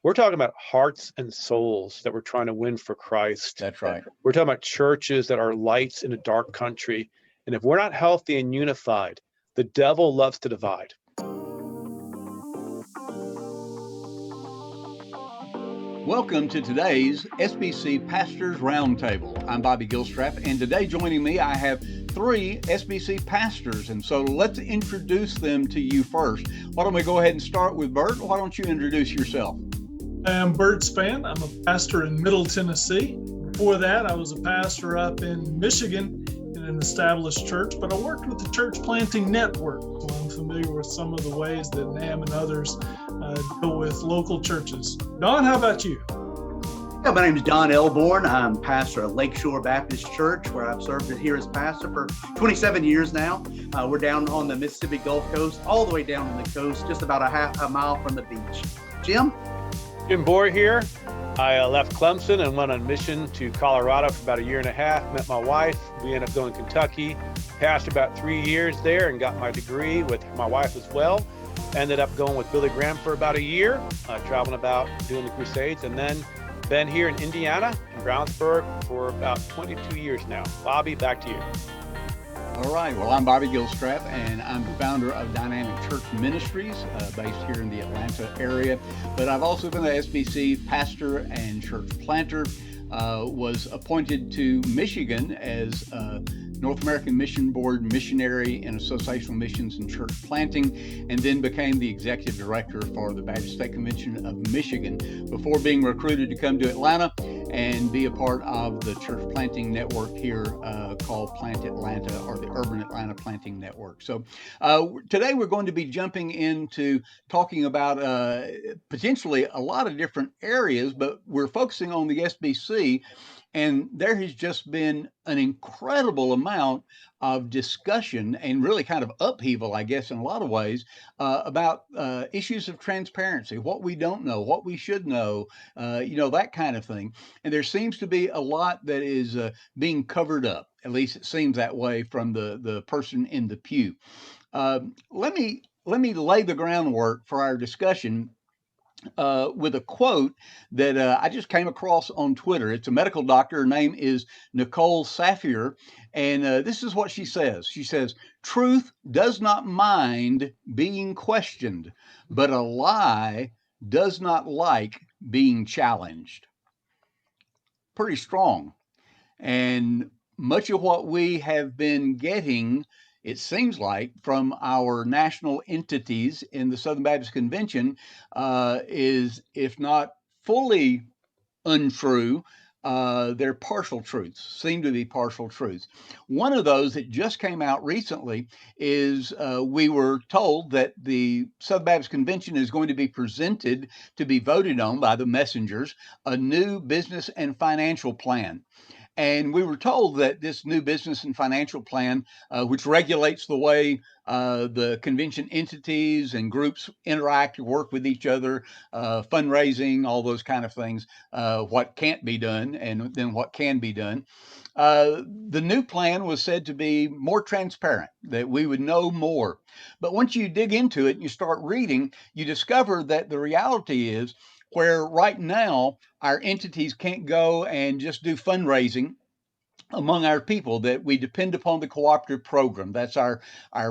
We're talking about hearts and souls that we're trying to win for Christ. That's right. We're talking about churches that are lights in a dark country. And if we're not healthy and unified, the devil loves to divide. Welcome to today's SBC Pastors Roundtable. I'm Bobby Gilstrap, and today joining me, I have three SBC pastors, and so let's introduce them to you first. Why don't we go ahead and start with Bert? Why don't you introduce yourself? I'm Bert Spann. I'm a pastor in Middle Tennessee. Before that, I was a pastor up in Michigan in an established church, but I worked with the Church Planting Network, so I'm familiar with some of the ways that NAM and others deal with local churches. Don, how about you? Yeah, my name is Don Elbourne. I'm pastor at Lakeshore Baptist Church, where I've served here as pastor for 27 years now. We're down on the Mississippi Gulf Coast, all the way down on the coast, just about a mile from the beach. Jim? Jim Bohrer here. I left Clemson and went on mission to Colorado for about a year and a half, met my wife. We ended up going to Kentucky, pastored about 3 years there and got my degree with my wife as well. Ended up going with Billy Graham for about a year, traveling about doing the crusades, and then been here in Indiana, in Brownsburg, for about 22 years now. Bobby, back to you. All right. Well, I'm Bobby Gilstrap, and I'm the founder of Dynamic Church Ministries, based here in the Atlanta area. But I've also been an SBC pastor and church planter. Was appointed to Michigan as North American Mission Board missionary in associational missions and church planting, and then became the executive director for the Baptist State Convention of Michigan before being recruited to come to Atlanta and be a part of the church planting network here called Plant Atlanta, or the Urban Atlanta Planting Network. So today we're going to be jumping into talking about potentially a lot of different areas, but we're focusing on the SBC. And there has just been an incredible amount of discussion and really kind of upheaval, I guess, in a lot of ways, about issues of transparency, what we don't know, what we should know, that kind of thing. And there seems to be a lot that is being covered up. At least it seems that way from the person in the pew. Let me lay the groundwork for our discussion with a quote that I just came across on Twitter. It's a medical doctor. Her name is Nicole Safier, and this is what she says. She says, "Truth does not mind being questioned, but a lie does not like being challenged." Pretty strong. And much of what we have been getting, it seems like, from our national entities in the Southern Baptist Convention is, if not fully untrue, they're partial truths, seem to be partial truths. One of those that just came out recently is we were told that the Southern Baptist Convention is going to be presented to be voted on by the messengers, a new business and financial plan. And we were told that this new business and financial plan, which regulates the way the convention entities and groups interact, work with each other, fundraising, all those kind of things, what can't be done and then what can be done. The new plan was said to be more transparent, that we would know more. But once you dig into it and you start reading, you discover that the reality is, where right now our entities can't go and just do fundraising among our people, that we depend upon the Cooperative Program. That's our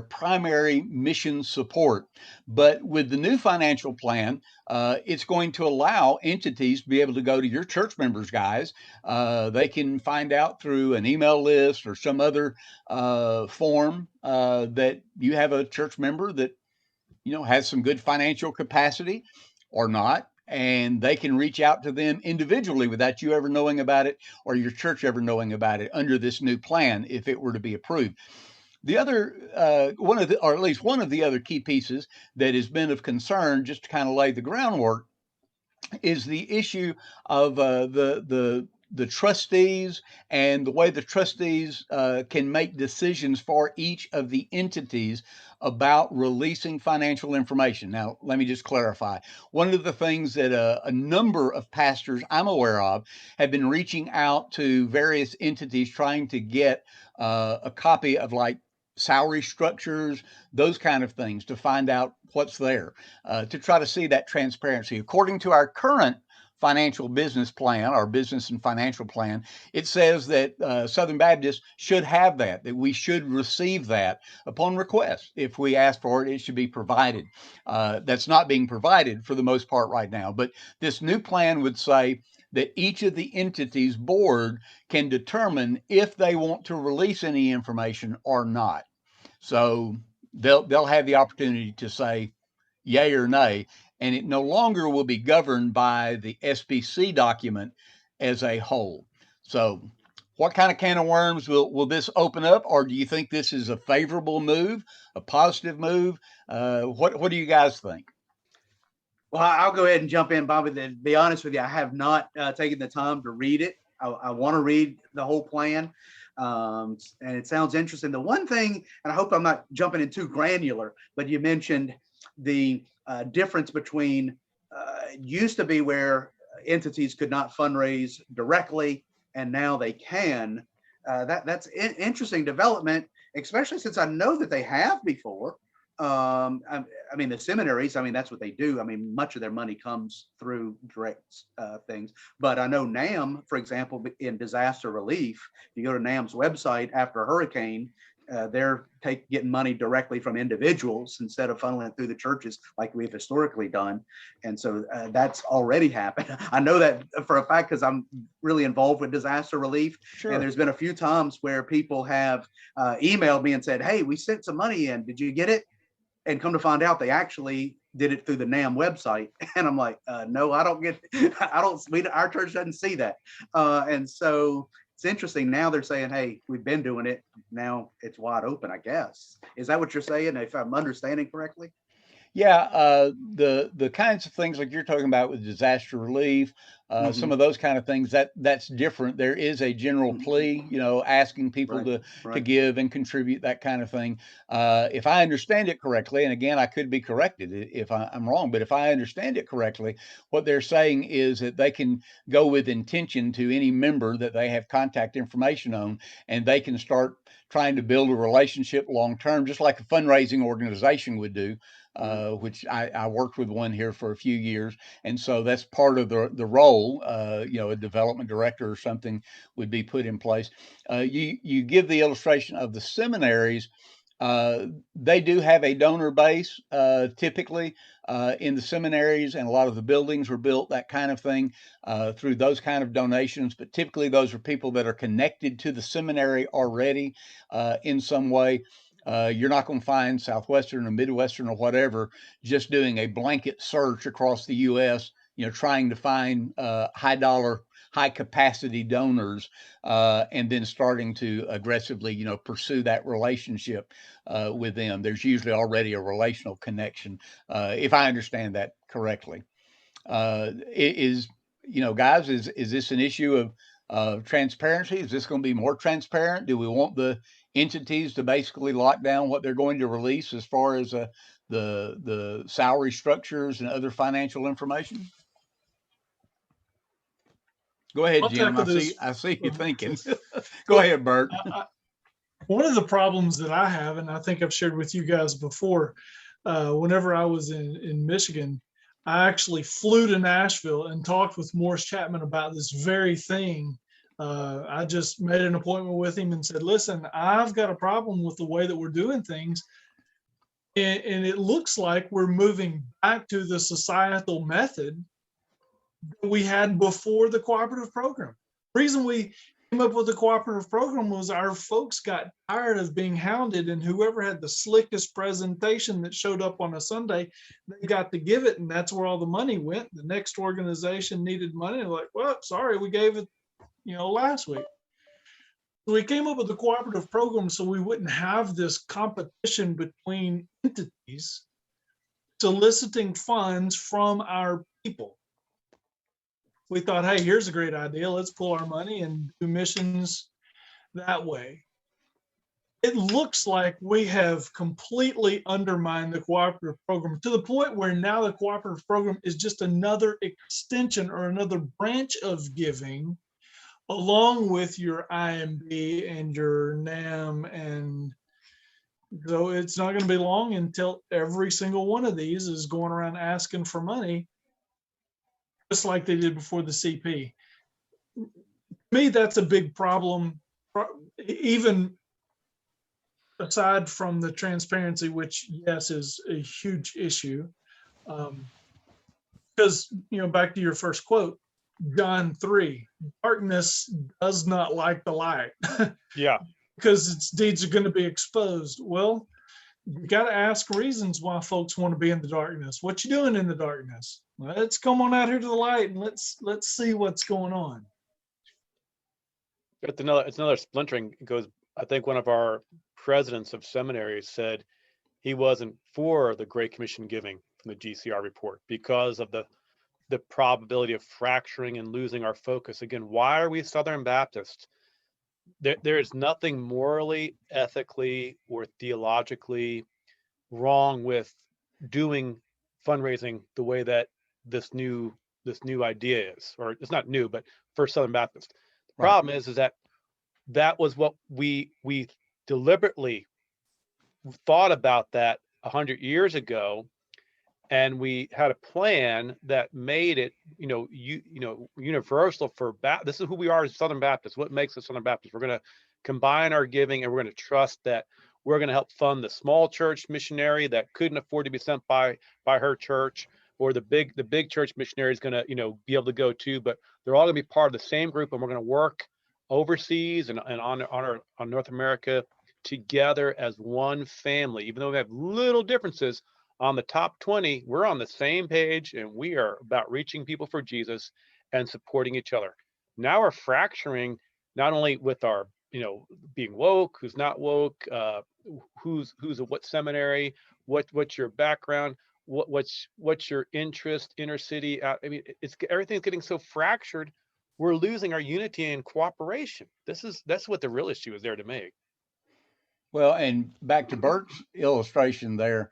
primary mission support. But with the new financial plan, it's going to allow entities to be able to go to your church members, guys. They can find out through an email list or some other form that you have a church member that has some good financial capacity or not. And they can reach out to them individually without you ever knowing about it or your church ever knowing about it under this new plan, if it were to be approved. The other, or at least one of the other key pieces that has been of concern, just to kind of lay the groundwork, is the issue of the trustees and the way the trustees can make decisions for each of the entities about releasing financial information. Now, let me just clarify. One of the things that a number of pastors I'm aware of have been reaching out to various entities trying to get a copy of, like, salary structures, those kind of things, to find out what's there, to try to see that transparency. According to our current financial business plan, our business and financial plan, it says that Southern Baptist should have that we should receive that upon request. If we ask for it, it should be provided. That's not being provided for the most part right now. But this new plan would say that each of the entities board can determine if they want to release any information or not. So they'll have the opportunity to say yay or nay, and it no longer will be governed by the SBC document as a whole. So what kind of can of worms will this open up, or do you think this is a favorable move, a positive move? What do you guys think? Well, I'll go ahead and jump in, Bobby. To be honest with you, I have not taken the time to read it. I want to read the whole plan, and it sounds interesting. The one thing, and I hope I'm not jumping in too granular, but you mentioned the difference between used to be where entities could not fundraise directly, and now they can. That's an interesting development, especially since I know that they have before. I mean, the seminaries, I mean, that's what they do. I mean, much of their money comes through direct things. But I know NAM, for example, in disaster relief, you go to NAM's website after a hurricane, they're getting money directly from individuals instead of funneling it through the churches like we've historically done. And so that's already happened. I know that for a fact because I'm really involved with disaster relief. Sure. And there's been a few times where people have emailed me and said, hey, we sent some money in. Did you get it? And come to find out, they actually did it through the NAM website. And I'm like, no, I don't get, our church doesn't see that. And so it's interesting. Now they're saying, hey, we've been doing it. Now it's wide open, I guess. Is that what you're saying, if I'm understanding correctly? Yeah, the kinds of things like you're talking about with disaster relief, some of those kind of things, that's different. There is a general plea, asking people to give and contribute, that kind of thing. If I understand it correctly, and again, I could be corrected if I'm wrong, but if I understand it correctly, what they're saying is that they can go with intention to any member that they have contact information on, and they can start trying to build a relationship long term, just like a fundraising organization would do. Which I worked with one here for a few years. And so that's part of the role, a development director or something would be put in place. You give the illustration of the seminaries. They do have a donor base, typically in the seminaries, and a lot of the buildings were built, that kind of thing, through those kind of donations. But typically those are people that are connected to the seminary already in some way. You're not going to find Southwestern or Midwestern or whatever just doing a blanket search across the U.S., trying to find high capacity donors, and then starting to aggressively, pursue that relationship with them. There's usually already a relational connection, if I understand that correctly. Guys, is this an issue of transparency? Is this going to be more transparent? Do we want the entities to basically lock down what they're going to release as far as the salary structures and other financial information? Go ahead, Jim. I see you thinking. Go ahead, Bert. One of the problems that I have, and I think I've shared with you guys before, whenever I was in Michigan, I actually flew to Nashville and talked with Morris Chapman about this very thing. I just made an appointment with him and said, listen, I've got a problem with the way that we're doing things. And it looks like we're moving back to the societal method that we had before the cooperative program. The reason we came up with the cooperative program was our folks got tired of being hounded, and whoever had the slickest presentation that showed up on a Sunday, they got to give it, and that's where all the money went. The next organization needed money. They're like, well, sorry, we gave it, last week. So we came up with the cooperative program so we wouldn't have this competition between entities soliciting funds from our people. We thought, hey, here's a great idea. Let's pull our money and do missions that way. It looks like we have completely undermined the cooperative program to the point where now the cooperative program is just another extension or another branch of giving, along with your IMB and your NAM and So it's not going to be long until every single one of these is going around asking for money, just like they did before the CP. To me, that's a big problem, even aside from the transparency, which yes is a huge issue. Because, back to your first quote, John 3, darkness does not like the light. Yeah. Because its deeds are going to be exposed. Well, you got to ask reasons why folks want to be in the darkness. What you doing in the darkness? Let's come on out here to the light and let's see what's going on. It's another splintering. It goes, I think one of our presidents of seminaries said he wasn't for the Great Commission giving from the GCR report because of the probability of fracturing and losing our focus. Again, why are we Southern Baptists? There is nothing morally, ethically, or theologically wrong with doing fundraising the way that this new idea is, or it's not new, but for Southern Baptist. The problem is that was what we deliberately thought about that 100 years ago, and we had a plan that made it, universal for this is who we are as Southern Baptists. What makes us Southern Baptists? We're going to combine our giving, and we're going to trust that we're going to help fund the small church missionary that couldn't afford to be sent by her church, or the big church missionary is going to, be able to go too. But they're all going to be part of the same group, and we're going to work overseas and on North America together as one family. Even though we have little differences on the top 20, we're on the same page, and we are about reaching people for Jesus and supporting each other. Now we're fracturing, not only with our, being woke, who's not woke, who's at what seminary, what's your background, what's your interest, inner city. I mean, everything's getting so fractured. We're losing our unity and cooperation. That's what the real issue is there to make. Well, and back to Bert's illustration there,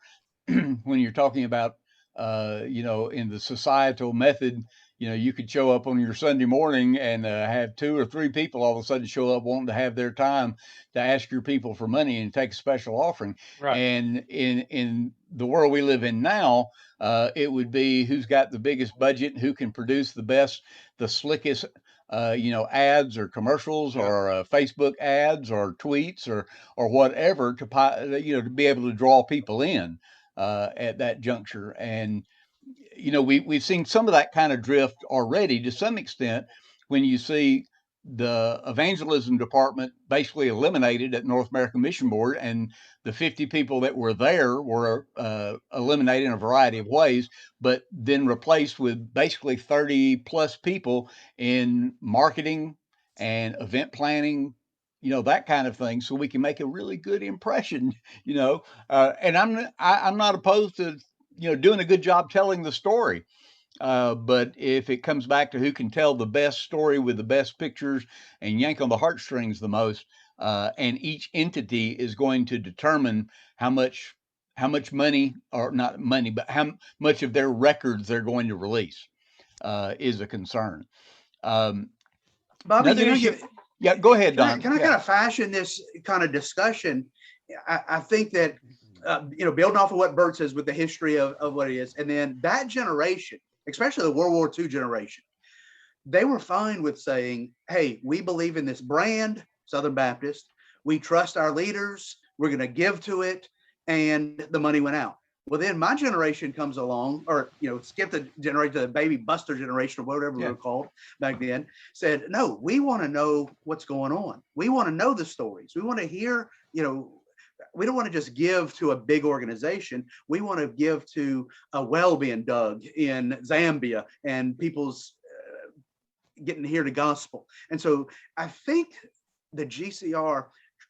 when you're talking about, in the societal method, you could show up on your Sunday morning and have 2 or 3 people all of a sudden show up wanting to have their time to ask your people for money and take a special offering. Right. And in the world we live in now, it would be who's got the biggest budget, who can produce the slickest ads or commercials, or Facebook ads or tweets or whatever to be able to draw people in at that juncture. And we've seen some of that kind of drift already to some extent when you see the evangelism department basically eliminated at North American Mission Board, and the 50 people that were there were eliminated in a variety of ways, but then replaced with basically 30 plus people in marketing and event planning, that kind of thing, so we can make a really good impression, and I'm not opposed to doing a good job telling the story. But if it comes back to who can tell the best story with the best pictures and yank on the heartstrings the most, and each entity is going to determine how much money, or not money, but how much of their records they're going to release, is a concern. Bobby, yeah, go ahead, Don. Can I kind of fashion this kind of discussion? I think that, building off of what Bert says with the history of what it is, and then that generation, especially the World War II generation, they were fine with saying, hey, we believe in this brand, Southern Baptist. We trust our leaders. We're going to give to it. And the money went out. Well, then my generation comes along, or, skip the generation, the baby buster generation, or whatever we were called back then, said, no, we want to know what's going on. We want to know the stories. We want to hear, we don't want to just give to a big organization. We want to give to a well being dug in Zambia and people's getting to hear the gospel. And so I think the GCR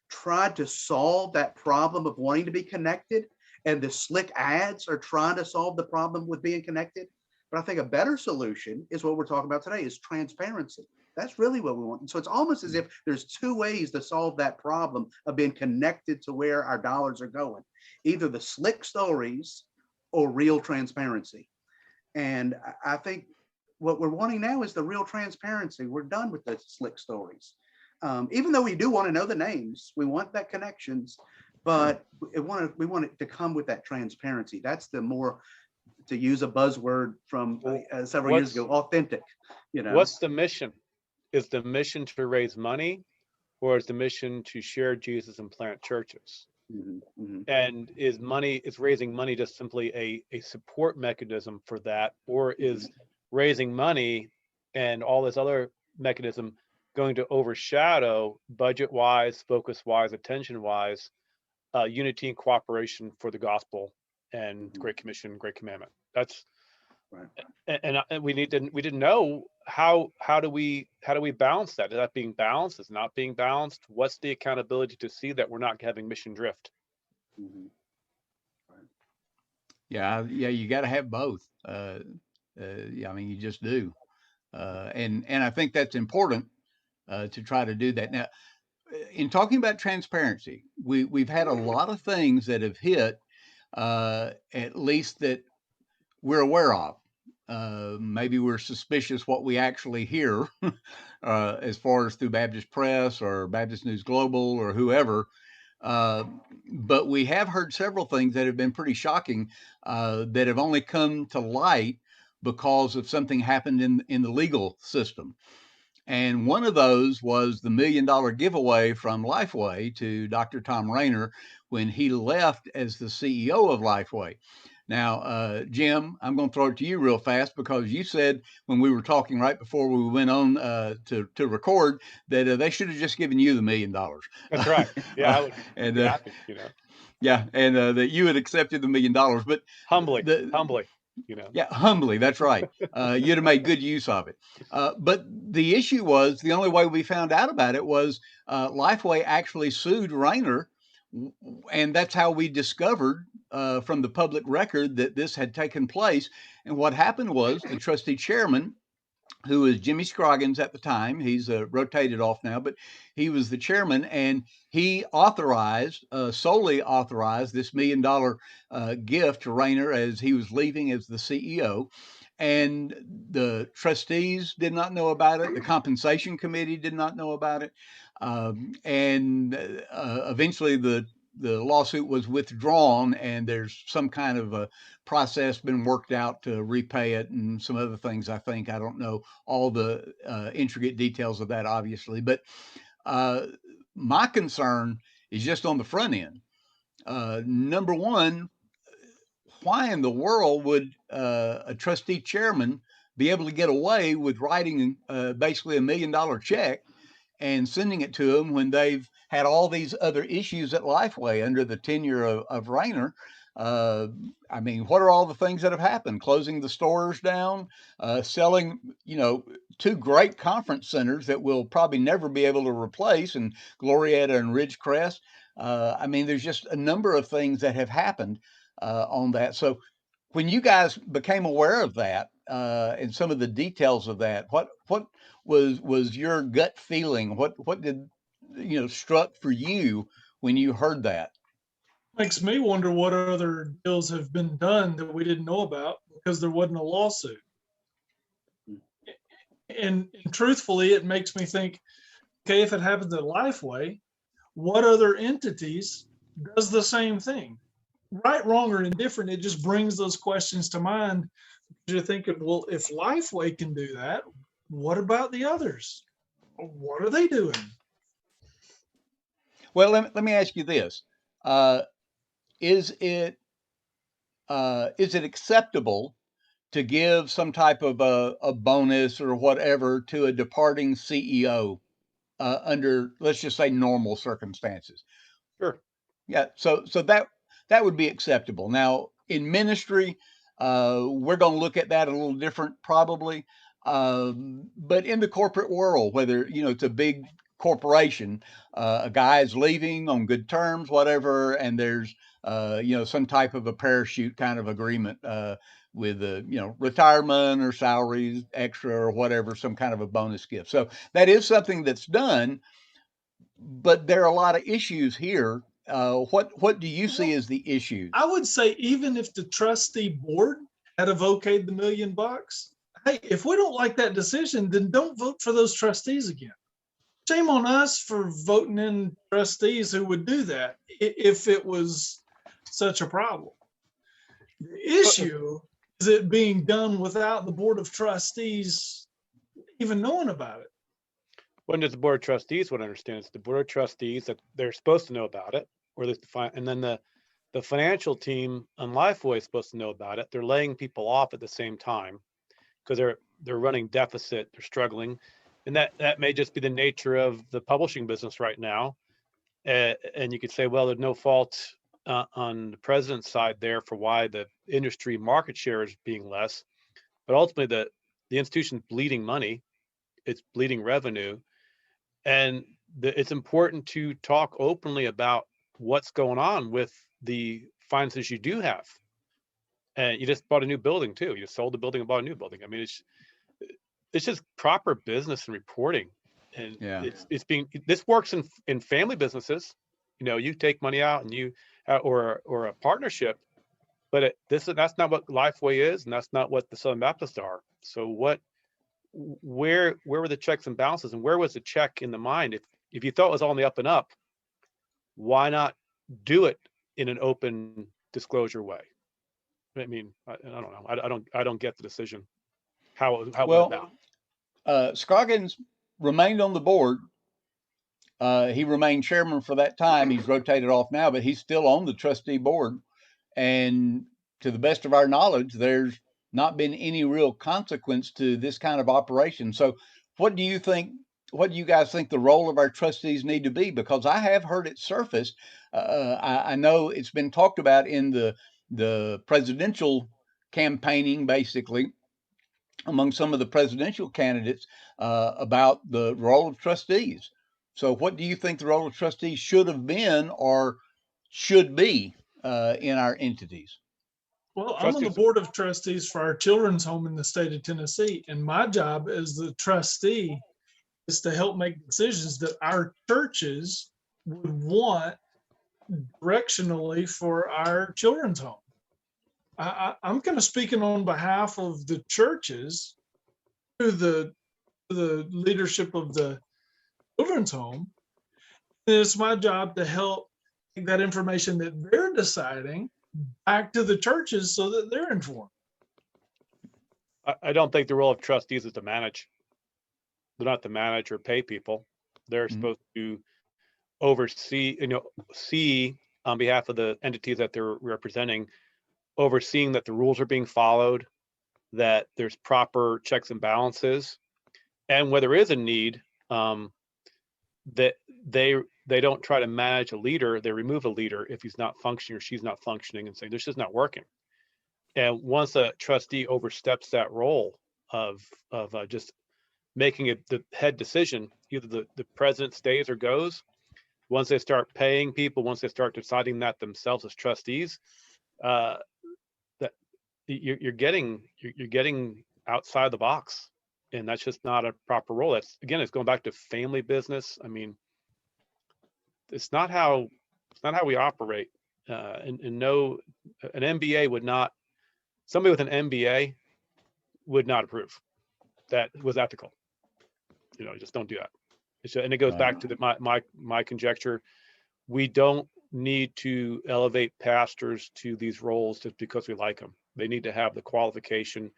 tried to solve that problem of wanting to be connected, and the slick ads are trying to solve the problem with being connected. But I think a better solution is what we're talking about today, is transparency. That's really what we want. And so it's almost as if there's 2 ways to solve that problem of being connected to where our dollars are going, either the slick stories or real transparency. And I think what we're wanting now is the real transparency. We're done with the slick stories. Even though we do want to know the names, we want that connections. but we want it to come with that transparency. That's the more, to use a buzzword from several years ago, authentic. What's the mission? Is the mission to raise money, or is the mission to share Jesus and plant churches? Mm-hmm, mm-hmm. And is raising money just simply a support mechanism for that, or is raising money and all this other mechanism going to overshadow budget-wise, focus-wise, attention-wise, unity and cooperation for the gospel and Great Commission, Great Commandment? That's right. And we didn't know how do we balance that? Is that being balanced? Is it not being balanced? What's the accountability to see that we're not having mission drift? Mm-hmm. Right. Yeah, you got to have both. Yeah, I mean, you just do, and I think that's important to try to do that. Now, in talking about transparency, we've had a lot of things that have hit, at least that we're aware of. Maybe we're suspicious what we actually hear, as far as through Baptist Press or Baptist News Global or whoever. But we have heard several things that have been pretty shocking, that have only come to light because of something happened in the legal system. And one of those was the $1 million giveaway from Lifeway to Dr. Tom Rainer when he left as the CEO of Lifeway. Now, Jim, I'm going to throw it to you real fast, because you said when we were talking right before we went on to record that they should have just given you the $1 million. That's right. Yeah, I would be happy, Yeah, and that you had accepted the $1 million, but humbly. Yeah, humbly. That's right. You'd have made good use of it. But the issue was, the only way we found out about it was Lifeway actually sued Rainer, and that's how we discovered from the public record that this had taken place. And what happened was the trustee chairman, who was Jimmy Scroggins at the time, he's rotated off now, but he was the chairman, and he solely authorized this $1 million gift to Rainer as he was leaving as the CEO. And the trustees did not know about it. The compensation committee did not know about it. And eventually the lawsuit was withdrawn, and there's some kind of a process been worked out to repay it and some other things. I don't know all the intricate details of that, obviously, but my concern is just on the front end. Number one, why in the world would a trustee chairman be able to get away with writing basically $1 million check and sending it to them when they've had all these other issues at Lifeway under the tenure of Rainer? I mean, what are all the things that have happened? Closing the stores down, selling, 2 great conference centers that we'll probably never be able to replace, in Glorietta and Ridgecrest. I mean, there's just a number of things that have happened on that. So when you guys became aware of that, and some of the details of that, what was your gut feeling? What did struck for you when you heard that? Makes me wonder what other deals have been done that we didn't know about because there wasn't a lawsuit. And truthfully, it makes me think, okay, if it happens at Lifeway, what other entities does the same thing? Right, wrong, or indifferent, it just brings those questions to mind. You're thinking, well, if Lifeway can do that, what about the others? What are they doing? Well, let me ask you this. Is it acceptable to give some type of a bonus or whatever to a departing CEO under, let's just say, normal circumstances? Sure. Yeah. So that would be acceptable. Now, in ministry, we're going to look at that a little different, probably. But in the corporate world, whether it's a big corporation, a guy is leaving on good terms, whatever, and there's some type of a parachute kind of agreement with retirement or salaries extra or whatever, some kind of a bonus gift. So that is something that's done, but there are a lot of issues here. What do you see as the issues? I would say even if the trustee board had okayed the $1 million, hey, if we don't like that decision, then don't vote for those trustees again. shame on us for voting in trustees who would do that if it was such a problem. The issue is it being done without the board of trustees even knowing about it. When does the board of trustees would understand? It's the board of trustees that they're supposed to know about it, or at least and then the financial team on Lifeway is supposed to know about it. They're laying people off at the same time because they're running deficit, they're struggling, and that may just be the nature of the publishing business right now. And you could say, well, there's no fault on the president's side there for why the industry market share is being less, but ultimately the institution's bleeding money, it's bleeding revenue, and it's important to talk openly about what's going on with the finances you do have. And you just bought a new building too. You just sold the building and bought a new building. I mean, it's just proper business and reporting. And this works in family businesses. You take money out and you or a partnership, but that's not what Lifeway is, and that's not what the Southern Baptists are. So where were the checks and balances, and where was the check in the mind? If you thought it was all on the up and up, why not do it in an open disclosure way? I mean, I don't know. I don't get the decision. How well, it went about. Scoggins remained on the board. He remained chairman for that time. He's rotated off now, but he's still on the trustee board. And to the best of our knowledge, there's not been any real consequence to this kind of operation. So what do you guys think the role of our trustees need to be? Because I have heard it surfaced. I know it's been talked about in the presidential campaigning, basically, among some of the presidential candidates about the role of trustees. So what do you think the role of trustees should have been or should be in our entities? Well, I'm on the board of trustees for our children's home in the state of Tennessee, and my job as the trustee is to help make decisions that our churches would want directionally for our children's home. I'm kind of speaking on behalf of the churches to the leadership of the children's home. And it's my job to help take that information that they're deciding back to the churches so that they're informed. I don't think the role of trustees is to manage. They're not to manage or pay people. They're supposed to oversee, see on behalf of the entities that they're representing, overseeing that the rules are being followed, that there's proper checks and balances, and where there is a need, that they don't try to manage a leader. They remove a leader if he's not functioning or she's not functioning and say this is not working. And once a trustee oversteps that role of just making it the head decision, either the president stays or goes. Once they start paying people, once they start deciding that themselves as trustees, that you're getting outside the box, and that's just not a proper role. It's going back to family business. I mean, it's not how we operate. And no, an MBA would not. Somebody with an MBA would not approve. That was ethical. Just don't do that. And it goes back to my conjecture. We don't need to elevate pastors to these roles just because we like them. They need to have the qualification,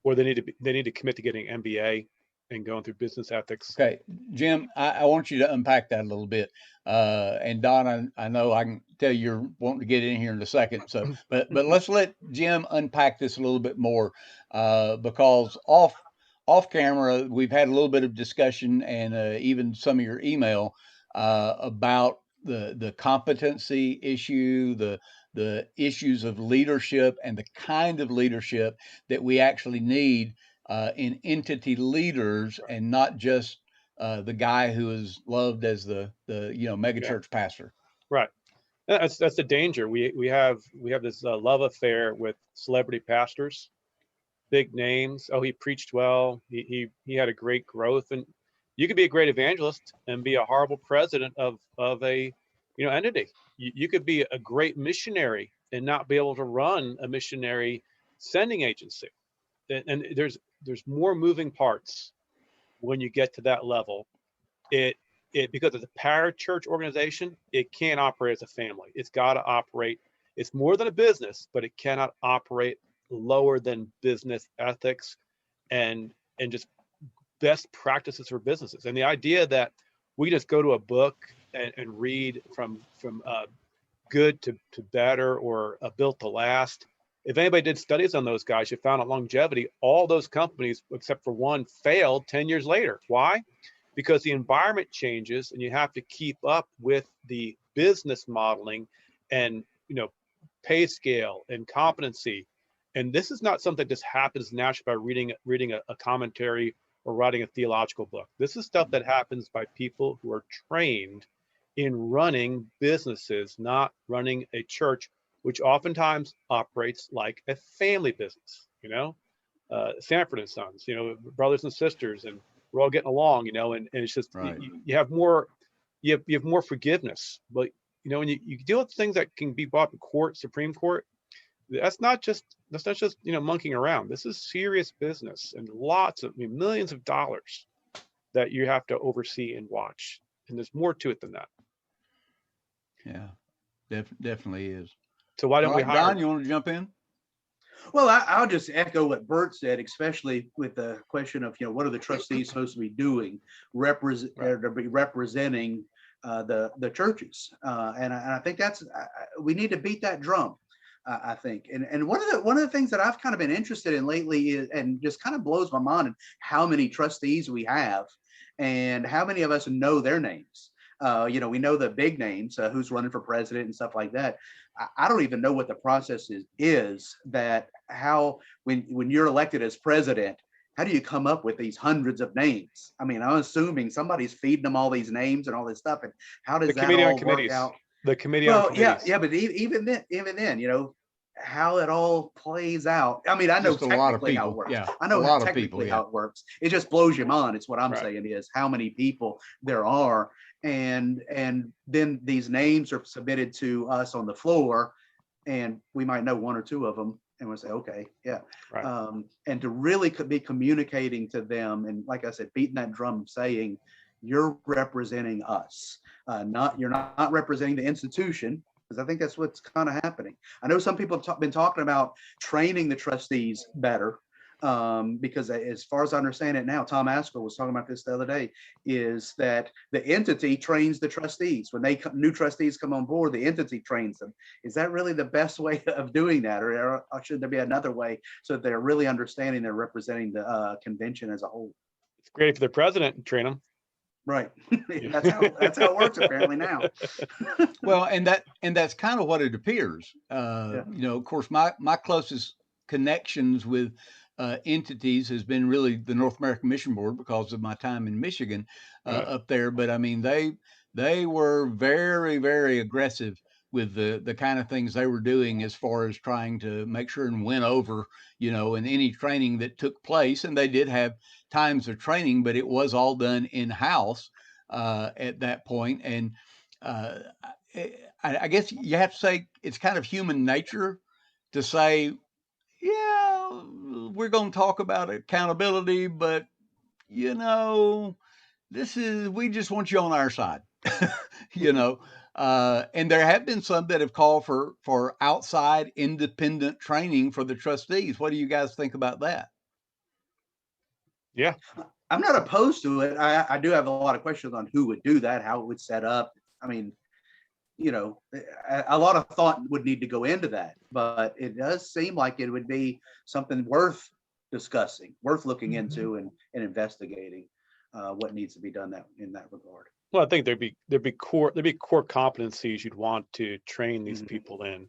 or they need to commit to getting an MBA and going through business ethics. Okay, Jim, I want you to unpack that a little bit. And Don, I know I can tell you're wanting to get in here in a second. So, but let's let Jim unpack this a little bit more, because off camera we've had a little bit of discussion and even some of your email about the competency issue, the issues of leadership, and the kind of leadership that we actually need in entity leaders, and not just the guy who is loved as the megachurch pastor. Right. That's the danger. We have this love affair with celebrity pastors, big names. Oh, he preached well. He had a great growth, and you could be a great evangelist and be a horrible president of a entity. You could be a great missionary and not be able to run a missionary sending agency. And there's more moving parts when you get to that level. It because it's a parachurch organization, it can't operate as a family. It's got to operate. It's more than a business, but it cannot operate lower than business ethics and just best practices for businesses. And the idea that we just go to a book and read from good to better or built to last. If anybody did studies on those guys, you found out longevity, all those companies, except for one, failed 10 years later. Why? Because the environment changes and you have to keep up with the business modeling and, pay scale and competency. And this is not something that just happens naturally by reading a commentary or writing a theological book. This is stuff that happens by people who are trained in running businesses, not running a church, which oftentimes operates like a family business, Sanford and Sons, brothers and sisters, and we're all getting along, and it's just, Right. you have more forgiveness. But, when you deal with things that can be brought to court, Supreme Court, that's not just monkeying around. This is serious business and millions of dollars that you have to oversee and watch. And there's more to it than that. Yeah, definitely is. So why don't we hire? Don, you want to jump in? Well, I'll just echo what Bert said, especially with the question of, what are the trustees supposed to be doing, representing the churches, and I think we need to beat that drum. I think, and one of the things that I've kind of been interested in lately is, and just kind of blows my mind, and how many trustees we have, and how many of us know their names. We know the big names, who's running for president and stuff like that. I don't even know what the process is that how when you're elected as president, how do you come up with these hundreds of names? I mean, I'm assuming somebody's feeding them all these names and all this stuff. And how does that all work out? The committee on committees. Yeah, but even then, how it all plays out. I mean, I know technically how it works. Yeah, I know technically how it works. It just blows your mind. It's what I'm saying is how many people there are. And then these names are submitted to us on the floor, and we might know one or two of them, and we'll say, okay, yeah. Right. And to really be communicating to them, and like I said, beating that drum, saying, you're representing us, you're not representing the institution, because I think that's what's kind of happening. I know some people have been talking about training the trustees better, because as far as I understand it now, Tom Askell was talking about this the other day, is that the entity trains the trustees. When new trustees come on board, the entity trains them. Is that really the best way of doing that, or should there be another way so that they're really understanding they're representing the convention as a whole? It's great for the president to train them. Right. That's how it works apparently now. Well, and that's kind of what it appears. Of course, my closest connections with entities has been really the North American Mission Board because of my time in Michigan up there. But I mean, they were very, very aggressive with the kind of things they were doing as far as trying to make sure and win over, in any training that took place. And they did have times of training, but it was all done in-house at that point. And I guess you have to say it's kind of human nature to say, yeah, we're going to talk about accountability, but we just want you on our side, and there have been some that have called for outside independent training for the trustees. What do you guys think about that? Yeah, I'm not opposed to it. I do have a lot of questions on who would do that, how it would set up. I mean, a lot of thought would need to go into that, but it does seem like it would be something worth discussing, worth looking into and investigating what needs to be done in that regard. Well, I think there'd be core competencies you'd want to train these people in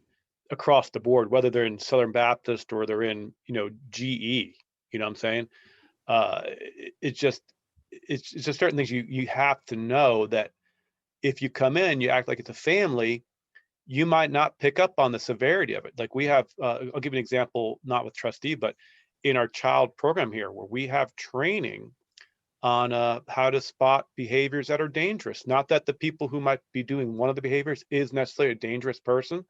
across the board, whether they're in Southern Baptist or they're in, GE, you know what I'm saying? It's just certain things you have to know that if you come in, you act like it's a family, you might not pick up on the severity of it. Like we have, I'll give you an example, not with trustee, but in our child program here, where we have training on how to spot behaviors that are dangerous. Not that the people who might be doing one of the behaviors is necessarily a dangerous person,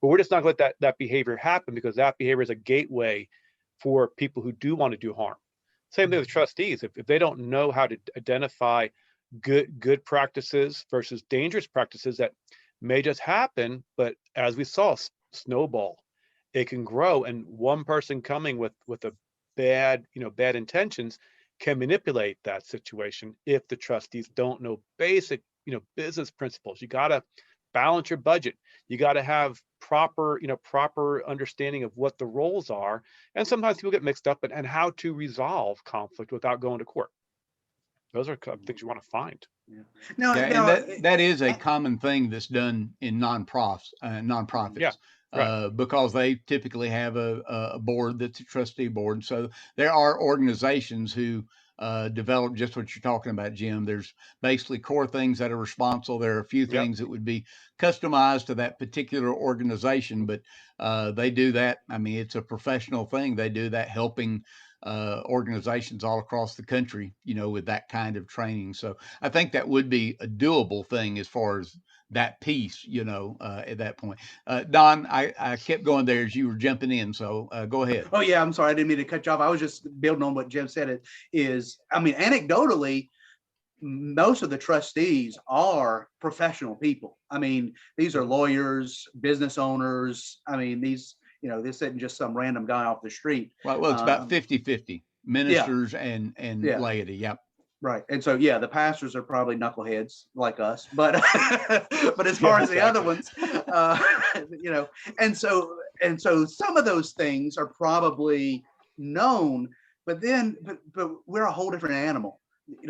but we're just not going to let that behavior happen, because that behavior is a gateway for people who do want to do harm. Same thing with trustees. If they don't know how to identify good practices versus dangerous practices that may just happen, but as we saw, snowball. It can grow, and one person coming with a bad intentions can manipulate that situation if the trustees don't know basic business principles. You got to balance your budget. You got to have proper understanding of what the roles are, and sometimes people get mixed up, and how to resolve conflict without going to court. Those are things you want to find. Yeah. And that is a common thing that's done in nonprofits. Yeah, right. Because they typically have a board that's a trustee board. So there are organizations who develop just what you're talking about, Jim. There's basically core things that are responsible. There are a few things that would be customized to that particular organization, but they do that. I mean, it's a professional thing. They do that, helping organizations all across the country, with that kind of training. So I think that would be a doable thing as far as that piece, at that point. Don, I kept going there as you were jumping in, so go ahead. Oh yeah, I'm sorry, I didn't mean to cut you off. I was just building on what Jim said. Anecdotally, most of the trustees are professional people. I mean, these are lawyers, business owners. I mean, this isn't just some random guy off the street. Well, it's about 50-50 ministers and laity. Yep. Right. And so, the pastors are probably knuckleheads like us, but as far as the other ones, and so some of those things are probably known, but we're a whole different animal.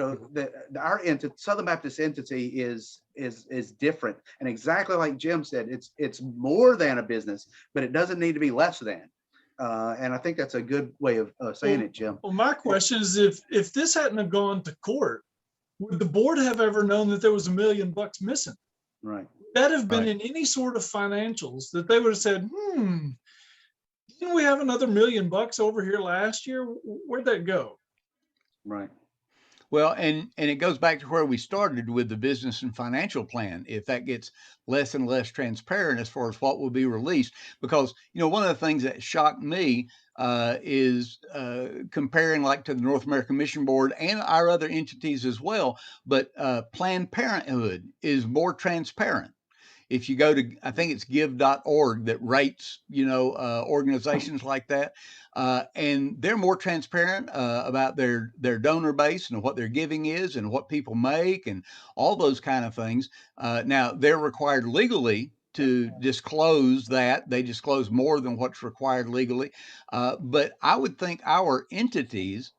Our Southern Baptist entity is different, and exactly like Jim said, it's more than a business, but it doesn't need to be less than. And I think that's a good way of saying it, Jim. Well, my question is, if this hadn't have gone to court, would the board have ever known that there was $1 million missing? Right. Would that have been in any sort of financials that they would have said, didn't we have another $1 million over here last year? Where'd that go? Right. Well, and it goes back to where we started with the business and financial plan. If that gets less and less transparent as far as what will be released, because, one of the things that shocked me is comparing like to the North American Mission Board and our other entities as well, but Planned Parenthood is more transparent. If you go to, I think it's give.org that rates, organizations like that, and they're more transparent about their donor base and what their giving is and what people make and all those kind of things. Now, they're required legally to disclose that. They disclose more than what's required legally. But I would think our entities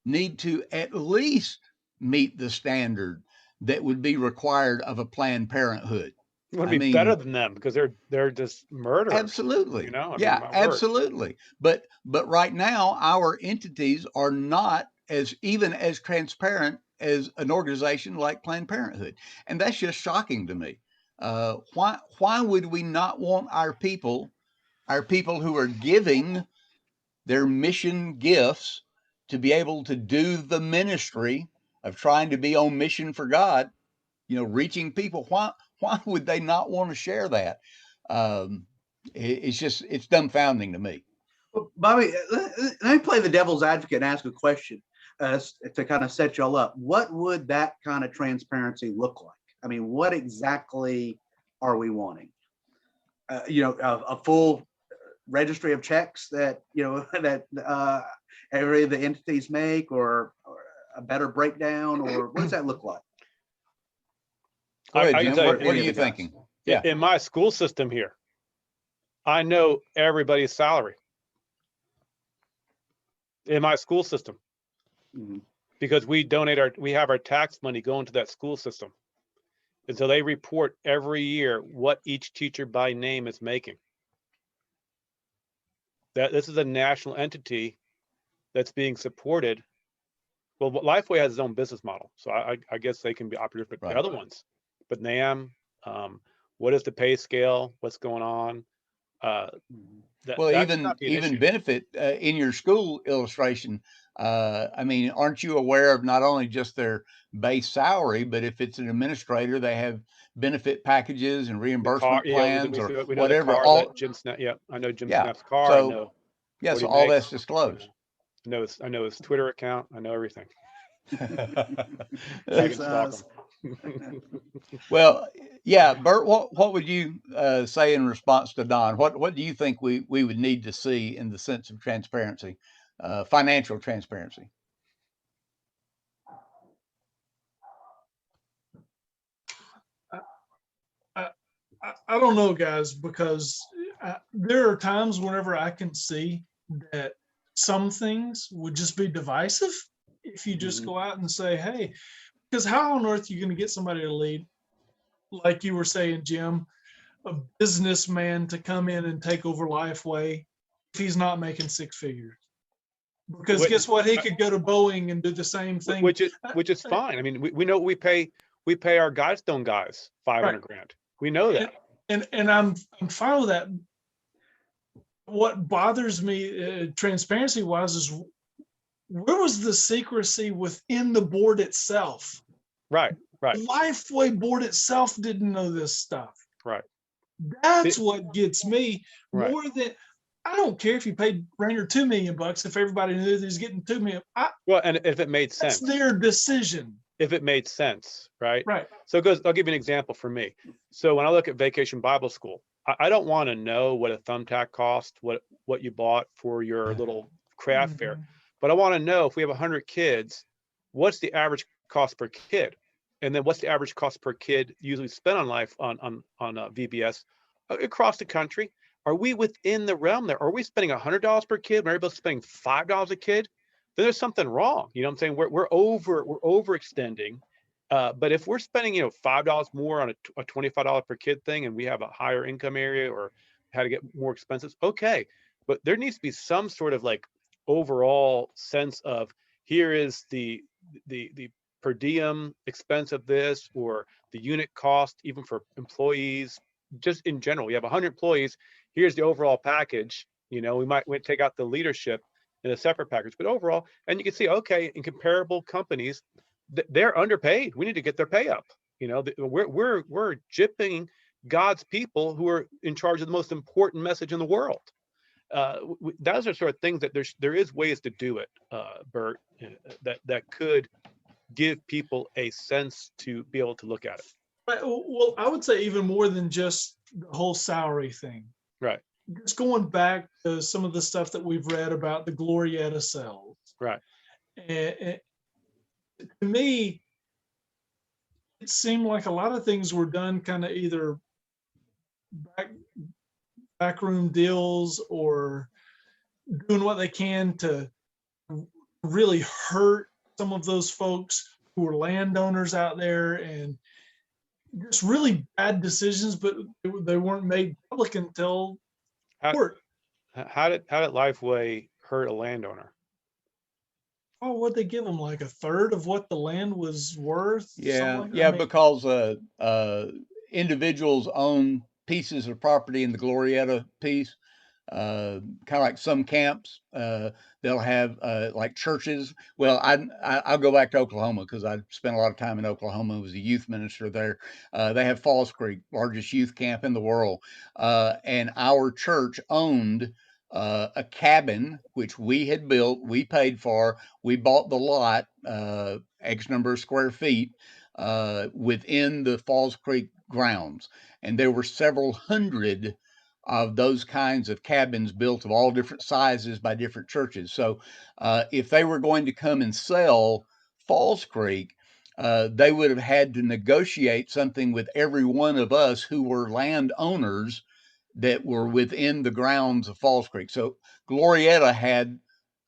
need to at least meet the standard that would be required of a Planned Parenthood. It would be better than them because they're just murderers. Absolutely. Absolutely. But right now, our entities are not even as transparent as an organization like Planned Parenthood. And that's just shocking to me. Why would we not want our people who are giving their mission gifts to be able to do the ministry of trying to be on mission for God, reaching people? Why would they not want to share that? It's dumbfounding to me. Well, Bobby, let me play the devil's advocate and ask a question to kind of set y'all up. What would that kind of transparency look like? I mean, what exactly are we wanting? A full registry of checks that every of the entities make, or a better breakdown, or what does that look like? Go ahead, Jim. What are you thinking? Yeah. In my school system here, I know everybody's salary. In my school system, because we have our tax money going to that school system. And so they report every year what each teacher by name is making. This is a national entity that's being supported. Well, Lifeway has its own business model, so I guess they can be operative, but the other ones. But NAM, what is the pay scale? What's going on? Even benefit in your school illustration. Aren't you aware of not only just their base salary, but if it's an administrator, they have benefit packages and reimbursement plans or whatever. I know Jim Snap's car. So all that's disclosed. I know his Twitter account. I know everything. You can stalk 'em. Well, yeah, Bert, what would you say in response to Don? What do you think we would need to see in the sense of transparency, financial transparency? I don't know, guys, because there are times whenever I can see that some things would just be divisive if you just go out and say, hey, because how on earth are you going to get somebody to lead, like you were saying, Jim, a businessman to come in and take over Lifeway if he's not making six figures? Because guess what? He could go to Boeing and do the same thing. Which is fine. I mean, we know we pay our Guidestone guys $500 grand. We know that. And I'm fine with that. What bothers me, transparency wise, is where was the secrecy within the board itself? Right. The Lifeway board itself didn't know this stuff. Right. That's what gets me more than, I don't care if you paid Rainer $2 million if everybody knew that he's getting $2 million. Well, and if it made sense, that's their decision. If it made sense, right? Right. So I'll give you an example for me. So when I look at Vacation Bible School, I don't want to know what a thumbtack cost, what you bought for your little craft fair, but I want to know if we have 100 kids, what's the average cost per kid? And then what's the average cost per kid usually spent on VBS across the country? Are we within the realm there? Are we spending $100 per kid when everybody's spending $5 a kid? Then there's something wrong. You know what I'm saying? We're overextending. But if we're spending, $5 more on a $25 per kid thing, and we have a higher income area or how to get more expenses, okay. But there needs to be some sort of like overall sense of, here is the per diem expense of this, or the unit cost, even for employees, just in general. We have 100 employees. Here's the overall package. We might take out the leadership in a separate package, but overall, and you can see, okay, in comparable companies, they're underpaid. We need to get their pay up. We're gypping God's people who are in charge of the most important message in the world. Those are sort of things that there is ways to do it, Bert, that could give people a sense to be able to look at it. Right. Well, I would say even more than just the whole salary thing. Right. Just going back to some of the stuff that we've read about the Glorietta cells. Right. And to me, it seemed like a lot of things were done kind of either backroom deals or doing what they can to really hurt some of those folks who are landowners out there, and just really bad decisions, but they weren't made public until court. How did Lifeway hurt a landowner? Oh, what'd they give them? Like a third of what the land was worth? Yeah, yeah, because individuals own pieces of property in the Glorietta piece, kind of like some camps. They'll have like churches. Well, I'll go back to Oklahoma because I spent a lot of time in Oklahoma. I was a youth minister there. They have Falls Creek, largest youth camp in the world, and our church owned a cabin which we had built. We paid for. We bought the lot, X number of square feet, within the Falls Creek grounds, and there were several hundred of those kinds of cabins built of all different sizes by different churches. So if they were going to come and sell Falls Creek, they would have had to negotiate something with every one of us who were landowners that were within the grounds of Falls Creek. So Glorietta had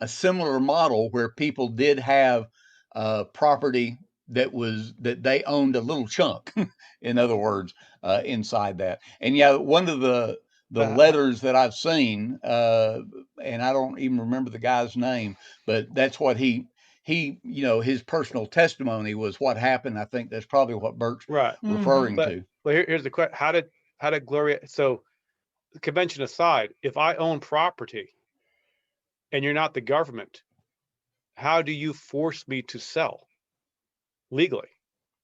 a similar model where people did have property that they owned a little chunk, in other words, inside that. And yeah, one of the letters that I've seen, and I don't even remember the guy's name, but that's what he his personal testimony was what happened. I think that's probably what Bert's referring to. Well, here's the question: How did Gloria? So, convention aside, if I own property, and you're not the government, how do you force me to sell legally?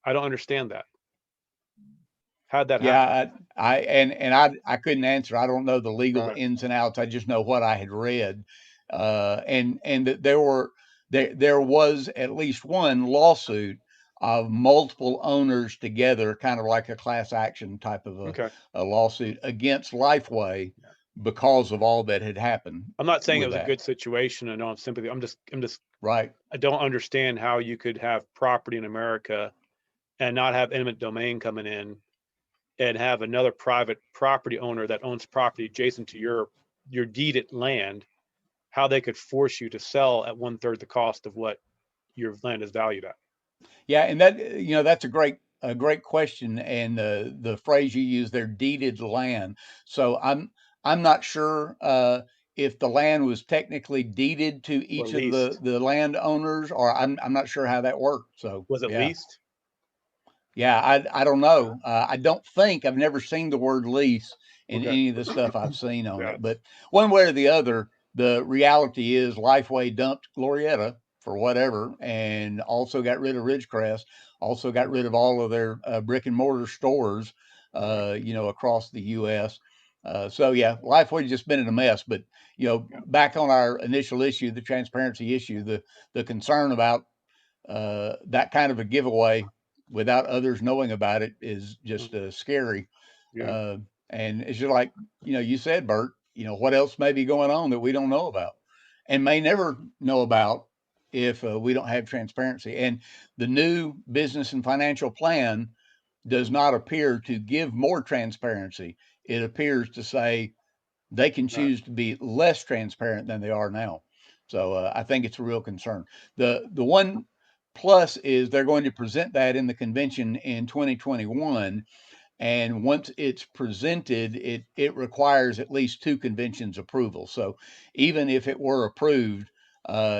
I don't understand that. How'd that happen? I couldn't answer. I don't know the legal ins and outs. I just know what I had read, and there were there was at least one lawsuit of multiple owners together, kind of like a class action type of Okay. a lawsuit against Lifeway because of all that had happened. I'm not saying it with was a that. good situation. I don't have sympathy. I'm just, Right. I don't understand how you could have property in America and not have eminent domain coming in and have another private property owner that owns property adjacent to your deeded land, how they could force you to sell at 1/3 the cost of what your land is valued at. Yeah, and that that's a great question, and the phrase you use there, deeded land. So I'm not sure if the land was technically deeded to Or each of leased. the landowners, or I'm not sure how that worked. So Was it yeah. leased? Yeah, I don't know. I don't think I've never seen the word lease in Okay. any of the stuff I've seen on Yeah. it. But one way or the other, the reality is Lifeway dumped Glorietta for whatever, and also got rid of Ridgecrest, also got rid of all of their brick and mortar stores, across the U.S. So yeah, Lifeway's just been in a mess. But back on our initial issue, the transparency issue, the concern about that kind of a giveaway without others knowing about it is just scary. Yeah. Uh, and it's just like, you said, Bert, what else may be going on that we don't know about and may never know about if we don't have transparency. And the new business and financial plan does not appear to give more transparency. It appears to say they can choose to be less transparent than they are now. So I think it's a real concern. The one plus is they're going to present that in the convention in 2021. And once it's presented, it requires at least 2 conventions approval. So even if it were approved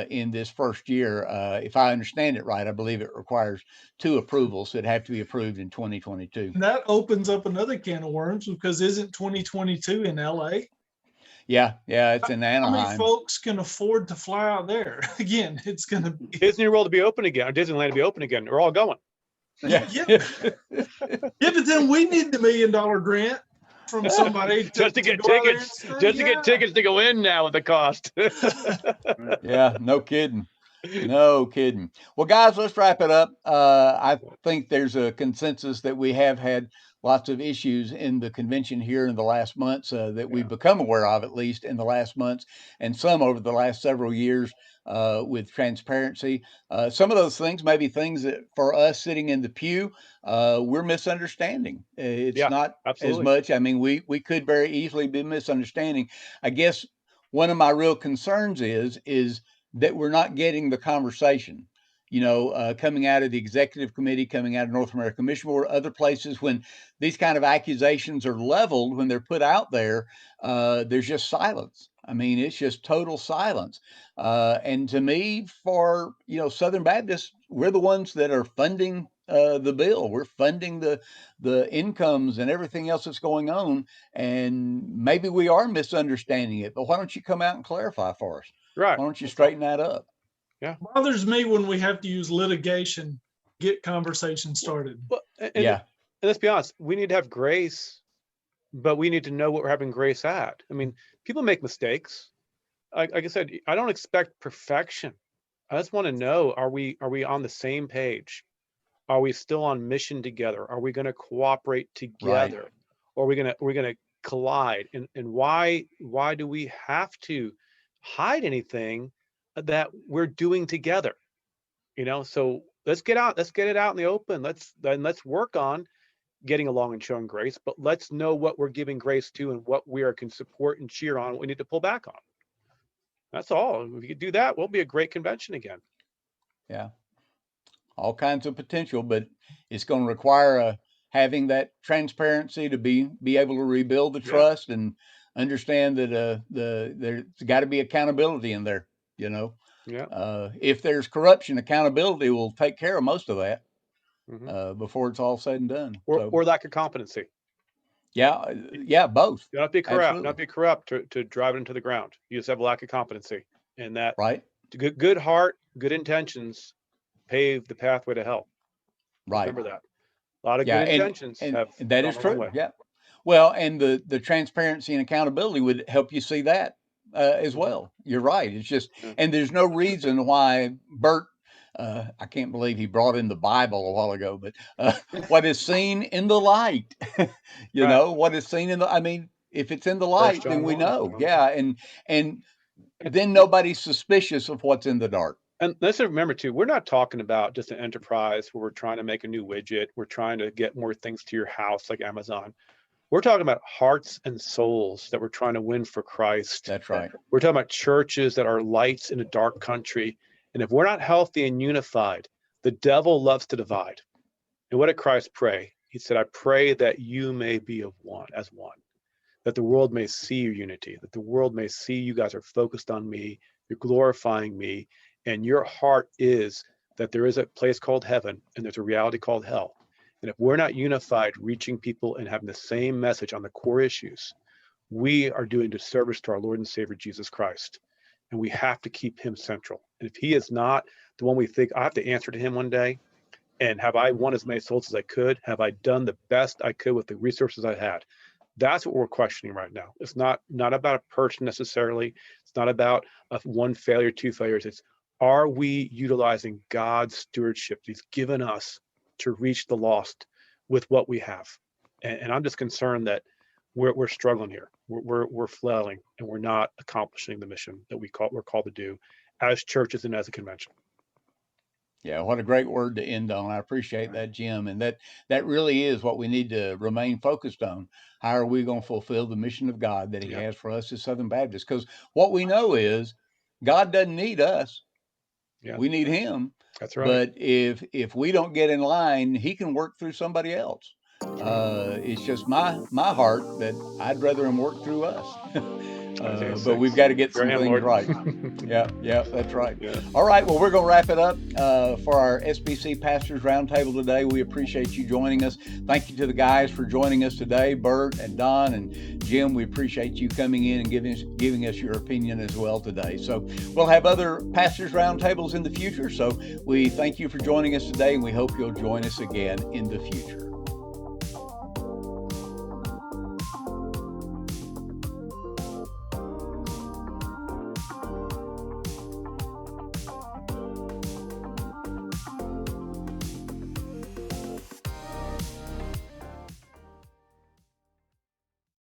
in this first year, if I understand it right, I believe it requires 2 approvals that have to be approved in 2022. And that opens up another can of worms, because isn't 2022 in LA? Yeah, it's in How many Anaheim. folks can afford to fly out there? Again, it's going to be Disney World to be open again, or Disneyland to be open again. We're all going. Yeah. But then we need the $1 million grant from somebody just to get go out there and tickets, stay. just to get tickets to go in now with the cost. Yeah, no kidding. No kidding. Well, guys, let's wrap it up. I think there's a consensus that we have had lots of issues in the convention here in the last months that we've become aware of, at least in the last months, and some over the last several years with transparency. Some of those things may be things that for us sitting in the pew, we're misunderstanding. It's not absolutely. as much. I mean, we could very easily be misunderstanding. I guess one of my real concerns is that we're not getting the conversation, coming out of the executive committee, coming out of North American Mission Board, other places, when these kind of accusations are leveled, when they're put out there, there's just silence. I mean, it's just total silence. And to me, for, Southern Baptists, we're the ones that are funding the bill. We're funding the incomes and everything else that's going on. And maybe we are misunderstanding it, but why don't you come out and clarify for us? Right. Why don't you straighten that up? Yeah. It bothers me when we have to use litigation, get conversation started. Well, and let's be honest, we need to have grace, but we need to know what we're having grace at. I mean, people make mistakes. Like I said, I don't expect perfection. I just want to know, are we on the same page? Are we still on mission together? Are we going to cooperate together? Right. Or are we going to collide? And why do we have to hide anything that we're doing together? So let's get it out in the open. Let's work on getting along and showing grace, but let's know what we're giving grace to and what we can support and cheer on, what we need to pull back on. That's all. If you could do that, we'll be a great convention again. Yeah. All kinds of potential, but it's going to require having that transparency to be able to rebuild the trust and understand that there's got to be accountability in there. If there's corruption, accountability will take care of most of that before it's all said and done. Or lack of competency. Yeah, both. You don't be corrupt. Absolutely. Not be corrupt to drive it into the ground. You just have a lack of competency, and that good heart, good intentions pave the pathway to hell. Right. Remember that. A lot of good intentions have that is true. Yeah. Well, and the transparency and accountability would help you see that as well. You're right. It's just, and there's no reason why Bert, I can't believe he brought in the Bible a while ago, but what is seen in the light, what is seen in the, I mean, if it's in the light, then we know. Yeah. And then nobody's suspicious of what's in the dark. And let's remember too, we're not talking about just an enterprise where we're trying to make a new widget. We're trying to get more things to your house like Amazon. We're talking about hearts and souls that we're trying to win for Christ. That's right. We're talking about churches that are lights in a dark country. And if we're not healthy and unified, the devil loves to divide. And what did Christ pray? He said, I pray that you may be of one, as one, that the world may see your unity, that the world may see you guys are focused on me, you're glorifying me, and your heart is that there is a place called heaven and there's a reality called hell. And if we're not unified, reaching people and having the same message on the core issues, we are doing disservice to our Lord and Savior, Jesus Christ. And we have to keep him central. And if he is not the one we think, I have to answer to him one day, and have I won as many souls as I could? Have I done the best I could with the resources I had? That's what we're questioning right now. It's not about a person necessarily. It's not about one failure, two failures. It's, are we utilizing God's stewardship he's given us to reach the lost with what we have? And I'm just concerned that we're struggling here. We're flailing, and we're not accomplishing the mission that we're called to do as churches and as a convention. Yeah, what a great word to end on. I appreciate that, Jim. And that really is what we need to remain focused on. How are we going to fulfill the mission of God that he has for us as Southern Baptists? Because what we know is God doesn't need us. Yeah. We need him. That's right. But if we don't get in line, he can work through somebody else. It's just my heart that I'd rather him work through us. But we've got to get some things right. Yeah, that's right. Yeah. All right, well, we're going to wrap it up for our SBC Pastors Roundtable today. We appreciate you joining us. Thank you to the guys for joining us today, Bert and Don and Jim. We appreciate you coming in and giving us your opinion as well today. So we'll have other Pastors Roundtables in the future. So we thank you for joining us today, and we hope you'll join us again in the future.